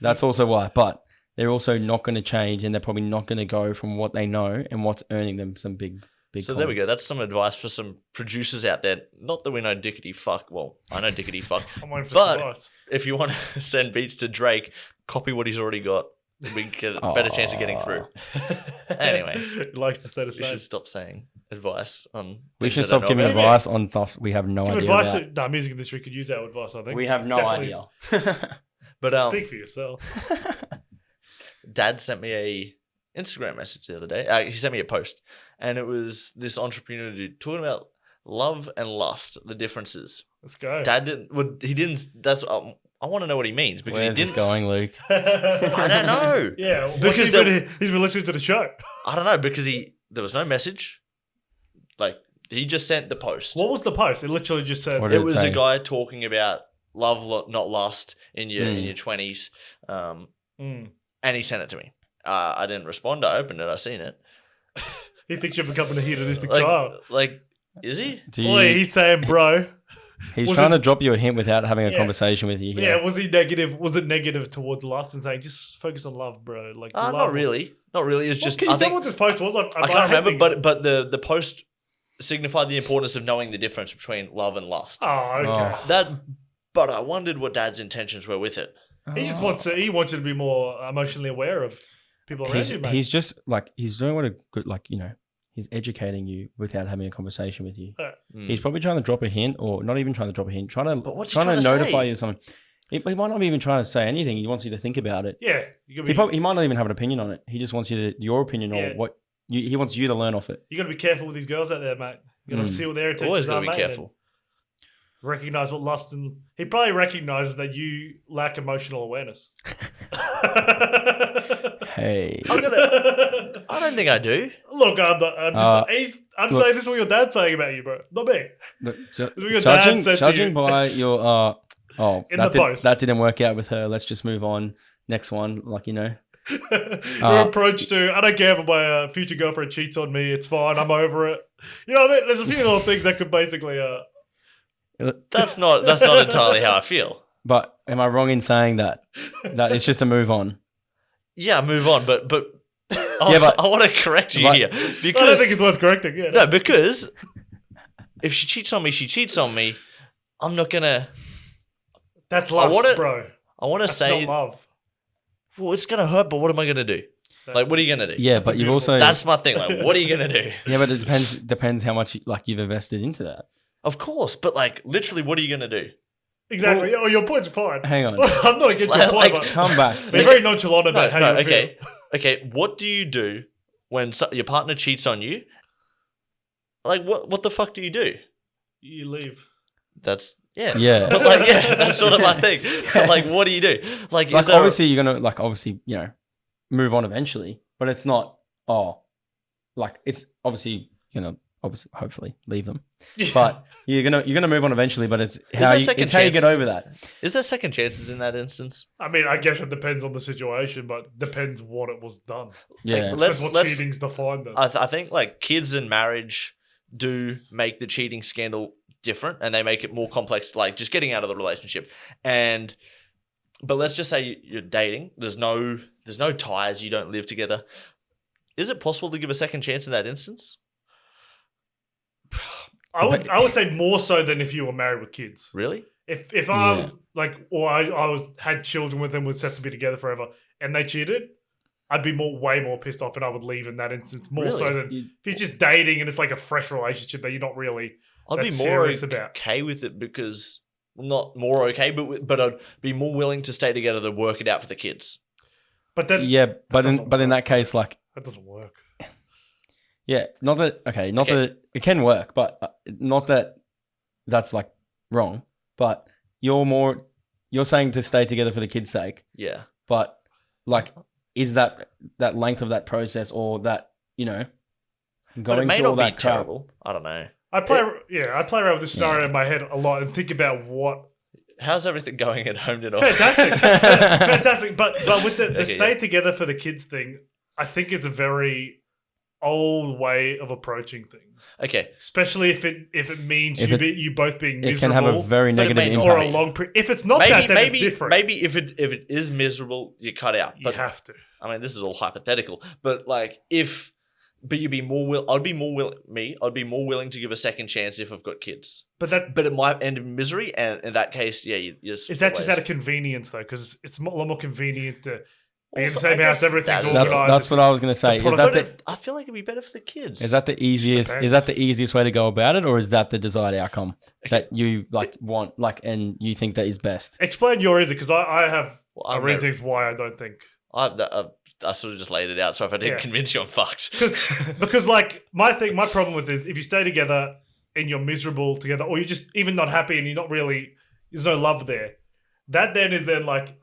[SPEAKER 3] That's also why.
[SPEAKER 1] But they're also not going to change and they're probably not going to go from what they know and what's earning them some big
[SPEAKER 3] So there we go. That's some advice for some producers out there. Not that we know dickety fuck. Well, I know dickety fuck. But if you want to send beats to Drake, copy what he's already got. We get a better chance of getting through. Anyway.
[SPEAKER 2] He likes to stay the
[SPEAKER 3] We
[SPEAKER 2] same.
[SPEAKER 3] should stop saying advice on
[SPEAKER 1] We should stop giving advice on stuff we have no idea
[SPEAKER 2] advice
[SPEAKER 1] about.
[SPEAKER 2] The music industry could use our advice, I think.
[SPEAKER 1] We have no idea.
[SPEAKER 3] But
[SPEAKER 2] speak for yourself.
[SPEAKER 3] Dad sent me a Instagram message the other day. He sent me a post, and it was this entrepreneur dude talking about love and lust, the differences.
[SPEAKER 2] Let's go.
[SPEAKER 3] Dad didn't. He didn't. That's. I want to know what he means because
[SPEAKER 1] Where's
[SPEAKER 3] he didn't.
[SPEAKER 1] this going, Luke?
[SPEAKER 3] I don't know.
[SPEAKER 2] Yeah,
[SPEAKER 3] because
[SPEAKER 2] he's been listening to the show.
[SPEAKER 3] I don't know because there was no message. Like he just sent the post.
[SPEAKER 2] What was the post? It literally just said
[SPEAKER 1] What did
[SPEAKER 3] it was
[SPEAKER 1] say?
[SPEAKER 3] a guy talking about love, not lust, in your 20s. And he sent it to me. I didn't respond. I opened it. I seen it.
[SPEAKER 2] He thinks you're becoming a hedonistic child.
[SPEAKER 3] Like, is he?
[SPEAKER 2] Boy, he's saying, bro.
[SPEAKER 1] He's trying to drop you a hint without having a conversation with you.
[SPEAKER 2] Yeah, was he negative? Was it negative towards lust and saying, just focus on love, bro? Like,
[SPEAKER 3] not really. Not really. It's just.
[SPEAKER 2] Can you tell me what this post was?
[SPEAKER 3] I can't remember, but the post signified the importance of knowing the difference between love and lust.
[SPEAKER 2] Oh, okay.
[SPEAKER 3] But I wondered what Dad's intentions were with it.
[SPEAKER 2] He just wants you to be more emotionally aware of people around you, mate.
[SPEAKER 1] He's just like he's doing what a good he's educating you without having a conversation with you. He's probably trying to drop a hint, or not even trying to drop a hint, trying to notify you of something. He might not be even trying to say anything. He wants you to think about it.
[SPEAKER 2] Yeah,
[SPEAKER 1] he might not even have an opinion on it. He just wants your opinion or what he wants you to learn off it.
[SPEAKER 2] You got to be careful with these girls out there, mate. You got to see what their intentions
[SPEAKER 3] Always got
[SPEAKER 2] are,
[SPEAKER 3] to be careful.
[SPEAKER 2] recognize what lust and he probably recognizes that you lack emotional awareness.
[SPEAKER 1] Hey.
[SPEAKER 3] I don't think I do.
[SPEAKER 2] Look, I'm
[SPEAKER 1] look,
[SPEAKER 2] saying this is what your dad's saying about you, bro. Not me.
[SPEAKER 1] Look,
[SPEAKER 2] This is what your dad said to
[SPEAKER 1] judging
[SPEAKER 2] you.
[SPEAKER 1] by your
[SPEAKER 2] In the post.
[SPEAKER 1] that didn't work out with her. Let's just move on. Next one, like
[SPEAKER 2] Your approach to I don't care if my future girlfriend cheats on me. It's fine. I'm over it. You know what I mean? There's a few little things that could basically.
[SPEAKER 3] That's not entirely how I feel.
[SPEAKER 1] But am I wrong in saying that it's just a move on?
[SPEAKER 3] Yeah, move on. But
[SPEAKER 1] Yeah, but-
[SPEAKER 3] I want to correct you here
[SPEAKER 2] I don't
[SPEAKER 3] because
[SPEAKER 2] think it's worth correcting. Yeah.
[SPEAKER 3] no, because if she cheats on me, she cheats on me. I'm not gonna.
[SPEAKER 2] That's lust, bro.
[SPEAKER 3] I want to
[SPEAKER 2] That's
[SPEAKER 3] say,
[SPEAKER 2] not love.
[SPEAKER 3] well, it's gonna hurt, but what am I gonna do? Like, what are you gonna do?
[SPEAKER 1] Yeah,
[SPEAKER 2] That's
[SPEAKER 1] but
[SPEAKER 2] a
[SPEAKER 1] you've
[SPEAKER 2] good
[SPEAKER 1] also
[SPEAKER 2] one.
[SPEAKER 3] That's my thing. Like, what are you gonna do?
[SPEAKER 1] yeah, but it depends how much you've invested into that.
[SPEAKER 3] Of course, but like, literally, what are you gonna do?
[SPEAKER 2] Exactly. Your point's fine.
[SPEAKER 1] Hang on.
[SPEAKER 2] I'm not against your point,
[SPEAKER 3] Like,
[SPEAKER 2] but
[SPEAKER 1] Come back.
[SPEAKER 2] we're very nonchalant about how you
[SPEAKER 3] okay,
[SPEAKER 2] feel.
[SPEAKER 3] okay. What do you do when your partner cheats on you? Like, what the fuck do you do?
[SPEAKER 2] You leave.
[SPEAKER 3] That's yeah.
[SPEAKER 1] Yeah.
[SPEAKER 3] But like, yeah, that's sort of my thing. But like, what do you do? Like,
[SPEAKER 1] Like
[SPEAKER 3] is there
[SPEAKER 1] obviously you're gonna move on eventually, but it's not it's obviously hopefully leave them. But you're gonna move on eventually, but it's how
[SPEAKER 3] there
[SPEAKER 1] you
[SPEAKER 3] second
[SPEAKER 1] get
[SPEAKER 3] chances?
[SPEAKER 1] over that.
[SPEAKER 3] is there second chances in that instance?
[SPEAKER 2] I mean, I guess it depends on the situation, but depends what it was done.
[SPEAKER 1] Yeah.
[SPEAKER 3] Like,
[SPEAKER 2] That's what cheating's defined as.
[SPEAKER 3] I think like kids and marriage do make the cheating scandal different, and they make it more complex. Like just getting out of the relationship, but let's just say you're dating. There's no ties. You don't live together. Is it possible to give a second chance in that instance?
[SPEAKER 2] I would say more so than if you were married with kids.
[SPEAKER 3] Really?
[SPEAKER 2] If I was like, or I was had children with them, was set to be together forever, and they cheated, I'd be way more pissed off, and I would leave in that instance more so than if you're just dating and it's like a fresh relationship that you're not really.
[SPEAKER 3] I'd be
[SPEAKER 2] That's
[SPEAKER 3] more
[SPEAKER 2] serious about.
[SPEAKER 3] okay with it because not more okay, but I'd be more willing to stay together to work it out for the kids.
[SPEAKER 2] But then
[SPEAKER 1] Yeah, but
[SPEAKER 2] doesn't
[SPEAKER 1] in that case, like
[SPEAKER 2] that doesn't work.
[SPEAKER 1] yeah, not that it can work, but not that that's like wrong. But you're saying to stay together for the kids' sake,
[SPEAKER 3] Yeah.
[SPEAKER 1] but like is that length of that process or that
[SPEAKER 3] But it
[SPEAKER 1] going
[SPEAKER 3] may
[SPEAKER 1] through all
[SPEAKER 3] not be
[SPEAKER 1] that crap?
[SPEAKER 3] terrible. I don't know.
[SPEAKER 2] I play around with this scenario in my head a lot and think about what.
[SPEAKER 3] How's everything going at home today?
[SPEAKER 2] Fantastic, fantastic. But with the
[SPEAKER 3] Okay,
[SPEAKER 2] stay
[SPEAKER 3] yeah.
[SPEAKER 2] together for the kids thing, I think is a very old way of approaching things.
[SPEAKER 3] Okay.
[SPEAKER 2] Especially if it means you both being
[SPEAKER 1] It can
[SPEAKER 2] miserable
[SPEAKER 1] have a very
[SPEAKER 3] But it
[SPEAKER 1] negative
[SPEAKER 3] may not
[SPEAKER 2] for a
[SPEAKER 1] impact.
[SPEAKER 2] long period. If it's not that, then it's different.
[SPEAKER 3] Maybe if it is miserable, you cut out.
[SPEAKER 2] You
[SPEAKER 3] But
[SPEAKER 2] have to.
[SPEAKER 3] I mean, this is all hypothetical. But like, you'd be more I'd be more willing to give a second chance if I've got kids.
[SPEAKER 2] But
[SPEAKER 3] But it might end in misery, and in that case, yeah, you just
[SPEAKER 2] is that just out of convenience though? Because it's a lot more convenient to be in the
[SPEAKER 3] Also,
[SPEAKER 2] same
[SPEAKER 3] I
[SPEAKER 2] house.
[SPEAKER 3] guess
[SPEAKER 2] Everything's
[SPEAKER 3] that is-
[SPEAKER 2] organized.
[SPEAKER 1] That's what I was gonna say.
[SPEAKER 2] put
[SPEAKER 1] Is
[SPEAKER 2] it-
[SPEAKER 1] that
[SPEAKER 3] I feel like it'd be better for the kids.
[SPEAKER 1] the easiest?
[SPEAKER 2] depends.
[SPEAKER 1] Is that the easiest way to go about it, or is that the desired outcome that you want and you think that is best?
[SPEAKER 2] Explain your reason, because I have
[SPEAKER 3] Well,
[SPEAKER 2] reasons why I don't think.
[SPEAKER 3] I sort of just laid it out. So if I didn't
[SPEAKER 2] Yeah.
[SPEAKER 3] convince you, I'm fucked.
[SPEAKER 2] Because like my problem with is if you stay together and you're miserable together, or you're just even not happy and you're not really, there's no love there. That then is like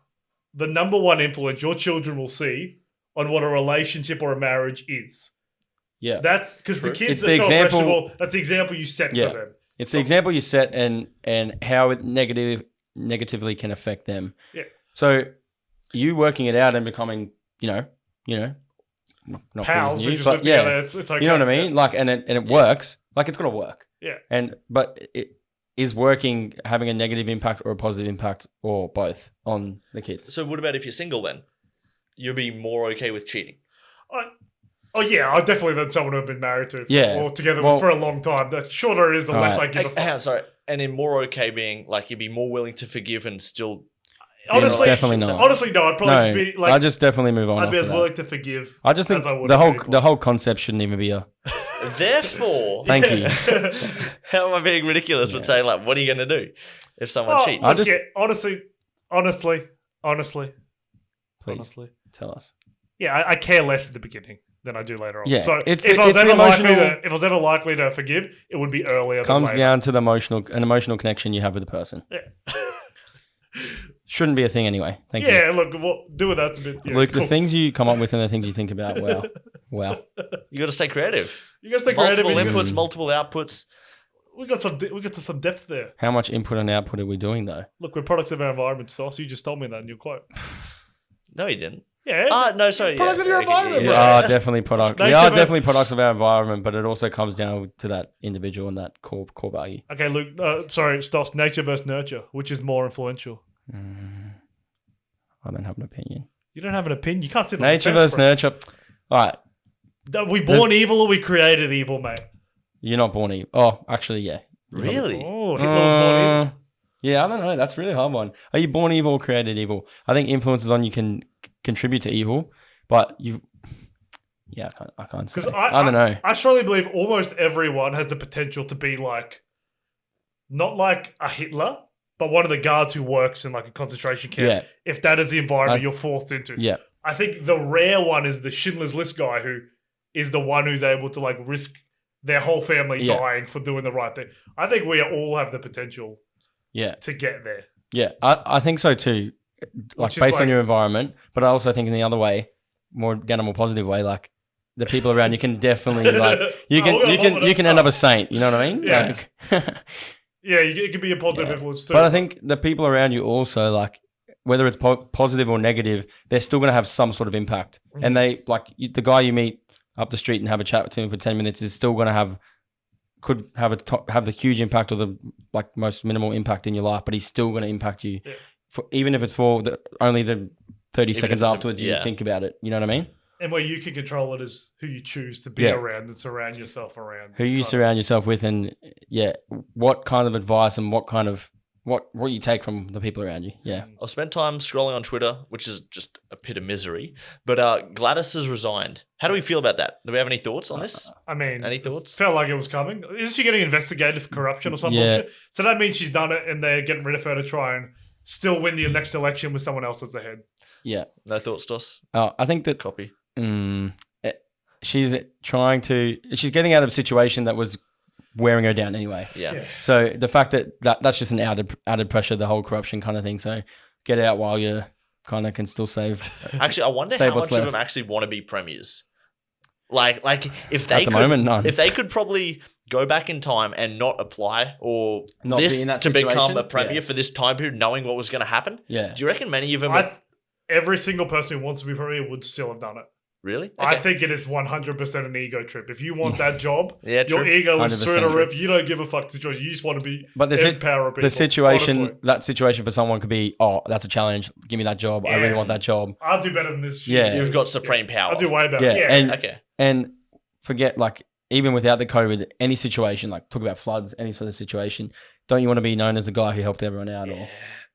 [SPEAKER 2] the number one influence your children will see on what a relationship or a marriage is.
[SPEAKER 1] Yeah,
[SPEAKER 2] That's because the kids
[SPEAKER 1] It's
[SPEAKER 2] are
[SPEAKER 1] the
[SPEAKER 2] so
[SPEAKER 1] example-
[SPEAKER 2] impressionable. That's the example you set
[SPEAKER 1] Yeah.
[SPEAKER 2] for them.
[SPEAKER 1] it's the example you set and how it negatively can affect them.
[SPEAKER 2] Yeah.
[SPEAKER 1] So you working it out and becoming, not
[SPEAKER 2] Pals who
[SPEAKER 1] news,
[SPEAKER 2] just
[SPEAKER 1] but
[SPEAKER 2] live together. It's okay.
[SPEAKER 1] you know what I mean? Like, and it works. Like, it's got to work.
[SPEAKER 2] Yeah.
[SPEAKER 1] But it is working having a negative impact or a positive impact or both on the kids.
[SPEAKER 3] So what about if you're single then? You'll be more okay with cheating.
[SPEAKER 2] Oh yeah, I definitely than someone who've been married to or together
[SPEAKER 1] Well-
[SPEAKER 2] for a long time. The shorter it is, the less I give a fuck.
[SPEAKER 3] Sorry. And in more okay being like you'd be more willing to forgive and still.
[SPEAKER 2] Honestly,
[SPEAKER 1] definitely not.
[SPEAKER 2] Honestly, no. I'd probably just be like,
[SPEAKER 1] I just definitely move on.
[SPEAKER 2] I'd be
[SPEAKER 1] after
[SPEAKER 2] as
[SPEAKER 1] that.
[SPEAKER 2] willing to forgive.
[SPEAKER 1] I just think
[SPEAKER 2] as I would
[SPEAKER 1] the whole
[SPEAKER 2] people.
[SPEAKER 1] the whole concept shouldn't even be a.
[SPEAKER 3] Therefore,
[SPEAKER 1] Thank you.
[SPEAKER 3] how am I being ridiculous for saying like, what are you going to do if someone cheats?
[SPEAKER 1] I just-
[SPEAKER 2] honestly,
[SPEAKER 1] Please tell us.
[SPEAKER 2] yeah, I care less at the beginning. than I do later on.
[SPEAKER 1] Yeah,
[SPEAKER 2] So
[SPEAKER 1] it's
[SPEAKER 2] if I was
[SPEAKER 1] an
[SPEAKER 2] ever likely
[SPEAKER 1] emotional-
[SPEAKER 2] to, if I was ever likely to forgive, it would be earlier.
[SPEAKER 1] Comes
[SPEAKER 2] than later.
[SPEAKER 1] down to the emotional connection you have with the person.
[SPEAKER 2] Yeah.
[SPEAKER 1] Shouldn't be a thing anyway. Thank you.
[SPEAKER 2] Yeah, look, what do with that's a bit. Yeah,
[SPEAKER 1] Luke, the
[SPEAKER 2] cooked.
[SPEAKER 1] things you come up with and the things you think about, wow.
[SPEAKER 3] You got to stay creative.
[SPEAKER 2] You guys stay creative.
[SPEAKER 3] Multiple
[SPEAKER 2] and you-
[SPEAKER 3] inputs, multiple outputs.
[SPEAKER 2] We got some depth there.
[SPEAKER 1] How much input and output are we doing though?
[SPEAKER 2] Look, we're products of our environment, Sauce. You just told me that in your quote.
[SPEAKER 3] No, he didn't.
[SPEAKER 2] Yeah.
[SPEAKER 3] No, sorry.
[SPEAKER 2] Products of your environment,
[SPEAKER 1] We
[SPEAKER 2] bro.
[SPEAKER 1] are definitely products. We
[SPEAKER 2] Nature
[SPEAKER 1] are
[SPEAKER 2] ver-
[SPEAKER 1] definitely products of our environment, but it also comes down to that individual and that core value.
[SPEAKER 2] Okay, Luke. Sorry, Stoss. Nature versus nurture. Which is more influential?
[SPEAKER 1] I don't have an opinion.
[SPEAKER 2] You don't have an opinion. You can't sit on the
[SPEAKER 1] Nature
[SPEAKER 2] fence,
[SPEAKER 1] versus nurture. All right,
[SPEAKER 2] bro. Are we born evil or we created evil, mate?
[SPEAKER 1] you're not born evil. Oh, actually, yeah.
[SPEAKER 3] Really?
[SPEAKER 2] Oh, Hitler was born evil.
[SPEAKER 1] Yeah, I don't know. That's a really hard one. Are you born evil or created evil? I think influences on you can contribute to evil, but you. Yeah, I can't say.
[SPEAKER 2] 'Cause
[SPEAKER 1] I don't know.
[SPEAKER 2] I strongly believe almost everyone has the potential to be like, not like a Hitler, but one of the guards who works in like a concentration camp.
[SPEAKER 1] Yeah.
[SPEAKER 2] If that is the environment you're forced into.
[SPEAKER 1] Yeah.
[SPEAKER 2] I think the rare one is the Schindler's List guy who is the one who's able to like risk their whole family
[SPEAKER 1] Yeah.
[SPEAKER 2] dying for doing the right thing. I think we all have the potential
[SPEAKER 1] Yeah.
[SPEAKER 2] to get there.
[SPEAKER 1] Yeah. I think so too. Like
[SPEAKER 2] Which is
[SPEAKER 1] based on
[SPEAKER 2] like-
[SPEAKER 1] your environment, but I also think in the other way, more positive way, like the people around you can definitely like you
[SPEAKER 2] Oh, we're
[SPEAKER 1] can
[SPEAKER 2] positive
[SPEAKER 1] end up a saint. You know what I mean?
[SPEAKER 2] Yeah.
[SPEAKER 1] Like,
[SPEAKER 2] Yeah, it could be a positive
[SPEAKER 1] Yeah.
[SPEAKER 2] influence too.
[SPEAKER 1] but I think the people around you also like whether it's positive or negative, they're still going to have some sort of impact.
[SPEAKER 2] Mm-hmm.
[SPEAKER 1] And they like the guy you meet up the street and have a chat with him for 10 minutes is still going to could have the huge impact or the like most minimal impact in your life, but he's still going to impact you, even if it's for only the 30 seconds
[SPEAKER 3] if it's
[SPEAKER 1] afterwards you
[SPEAKER 3] yeah.
[SPEAKER 1] think about it. You know what I mean?
[SPEAKER 2] and where you can control it is who you choose to be
[SPEAKER 1] Yeah.
[SPEAKER 2] around and surround yourself around.
[SPEAKER 1] Who
[SPEAKER 2] It's
[SPEAKER 1] you
[SPEAKER 2] kind of-
[SPEAKER 1] surround yourself with, and what kind of advice and what kind of what you take from the people around you. Yeah.
[SPEAKER 3] I've spent time scrolling on Twitter, which is just a pit of misery. But Gladys has resigned. How do we feel about that? Do we have any thoughts on this?
[SPEAKER 2] I mean,
[SPEAKER 3] Any
[SPEAKER 2] it
[SPEAKER 3] thoughts?
[SPEAKER 2] felt like it was coming. Isn't she getting investigated for corruption or something?
[SPEAKER 1] Yeah.
[SPEAKER 2] So that means she's done it and they're getting rid of her to try and still win the next election with someone else as the head.
[SPEAKER 1] Yeah.
[SPEAKER 3] No thoughts, Doss?
[SPEAKER 1] I think that
[SPEAKER 3] Copy.
[SPEAKER 1] she's she's getting out of a situation that was wearing her down anyway.
[SPEAKER 3] Yeah.
[SPEAKER 1] So the fact that's just an added pressure, the whole corruption kind of thing. So get it out while you kind of can still save.
[SPEAKER 3] Actually, I wonder
[SPEAKER 1] Save
[SPEAKER 3] how
[SPEAKER 1] what's
[SPEAKER 3] much of
[SPEAKER 1] left.
[SPEAKER 3] them actually want to be premiers. Like if they
[SPEAKER 1] At the
[SPEAKER 3] could,
[SPEAKER 1] moment, none.
[SPEAKER 3] if they could probably go back in time and not apply or
[SPEAKER 1] Not be
[SPEAKER 3] this
[SPEAKER 1] in that
[SPEAKER 3] to become
[SPEAKER 1] situation?
[SPEAKER 3] a premier
[SPEAKER 1] Yeah.
[SPEAKER 3] for this time period, knowing what was going to happen.
[SPEAKER 1] Yeah.
[SPEAKER 3] Do you reckon many of them?
[SPEAKER 2] Every single person who wants to be premier would still have done it.
[SPEAKER 3] Really?
[SPEAKER 2] I
[SPEAKER 3] Okay.
[SPEAKER 2] think it is 100% an ego trip. If you want that job,
[SPEAKER 3] Yeah,
[SPEAKER 2] your
[SPEAKER 3] true.
[SPEAKER 2] ego is
[SPEAKER 1] 100%
[SPEAKER 2] through the
[SPEAKER 1] true.
[SPEAKER 2] roof. You don't give a fuck situation. You just want to be
[SPEAKER 1] But
[SPEAKER 2] empower people.
[SPEAKER 1] the situation,
[SPEAKER 2] honestly.
[SPEAKER 1] that situation for someone could be, oh, that's a challenge. Give me that job. I really
[SPEAKER 2] Yeah.
[SPEAKER 1] want that job.
[SPEAKER 2] I'll do better than this.
[SPEAKER 1] Yeah.
[SPEAKER 3] You've got supreme power.
[SPEAKER 2] I'll do way better.
[SPEAKER 1] Yeah.
[SPEAKER 2] Yeah.
[SPEAKER 3] Okay.
[SPEAKER 1] And forget, like, even without the COVID, any situation, like talk about floods, any sort of situation, don't you want to be known as the guy who helped everyone out? Or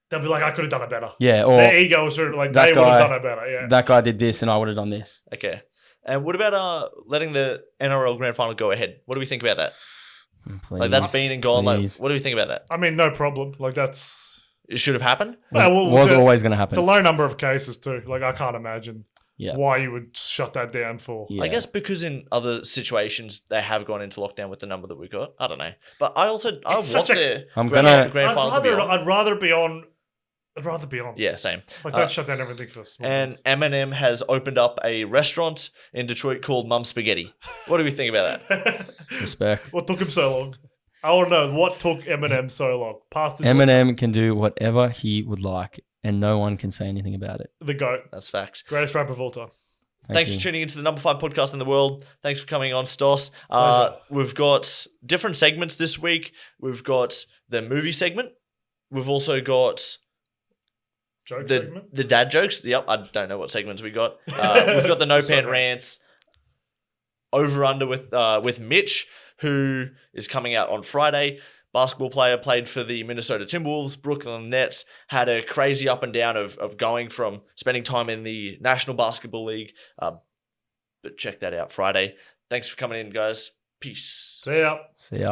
[SPEAKER 2] They'll be like, I could have done it better.
[SPEAKER 1] yeah, or
[SPEAKER 2] Their ego is sort of like,
[SPEAKER 1] that
[SPEAKER 2] they would
[SPEAKER 1] guy-
[SPEAKER 2] have done it better. Yeah.
[SPEAKER 1] that guy did this and I would have done this.
[SPEAKER 3] Okay. And what about letting the NRL Grand Final go ahead? What do we think about that?
[SPEAKER 1] Please,
[SPEAKER 3] Like that's been and gone. Like,
[SPEAKER 1] please.
[SPEAKER 3] what do we think about that?
[SPEAKER 2] I mean, no problem. Like, that's.
[SPEAKER 3] It should have happened.
[SPEAKER 1] was always going to happen.
[SPEAKER 2] The low number of cases, too. Like, I can't imagine
[SPEAKER 1] Yeah.
[SPEAKER 2] why you would shut that down for.
[SPEAKER 1] Yeah.
[SPEAKER 3] I guess because in other situations they have gone into lockdown with the number that we got. I don't know, but I want
[SPEAKER 2] such a-
[SPEAKER 3] the
[SPEAKER 1] I'm
[SPEAKER 3] grand,
[SPEAKER 1] gonna-
[SPEAKER 3] grand final to be on.
[SPEAKER 2] I'd rather be on. I'd rather be on.
[SPEAKER 3] Yeah, same.
[SPEAKER 2] Like, don't shut down everything for small
[SPEAKER 3] And
[SPEAKER 2] things.
[SPEAKER 3] Eminem has opened up a restaurant in Detroit called Mum Spaghetti. What do we think about that?
[SPEAKER 1] Respect.
[SPEAKER 2] What took him so long? I want to know what took Eminem so long. Past his
[SPEAKER 1] Eminem can do whatever he would like, and no one can say anything about it.
[SPEAKER 2] the GOAT.
[SPEAKER 3] That's facts.
[SPEAKER 2] Greatest rapper of all time.
[SPEAKER 3] Thanks
[SPEAKER 1] you.
[SPEAKER 3] for tuning into the number 5 podcast in the world. Thanks for coming on, Stoss.
[SPEAKER 2] Pleasure.
[SPEAKER 3] We've got different segments this week. We've got the movie segment. We've also got
[SPEAKER 2] Joke segment.
[SPEAKER 3] the dad jokes. Yep, I don't know what segments we got. We've got the no
[SPEAKER 2] Sorry.
[SPEAKER 3] pant rants. Over under with Mitch, who is coming out on Friday. Basketball player, played for the Minnesota Timberwolves, Brooklyn Nets, had a crazy up and down of going from spending time in the National Basketball League. But check that out Friday. Thanks for coming in, guys. Peace.
[SPEAKER 2] See ya.
[SPEAKER 1] See ya.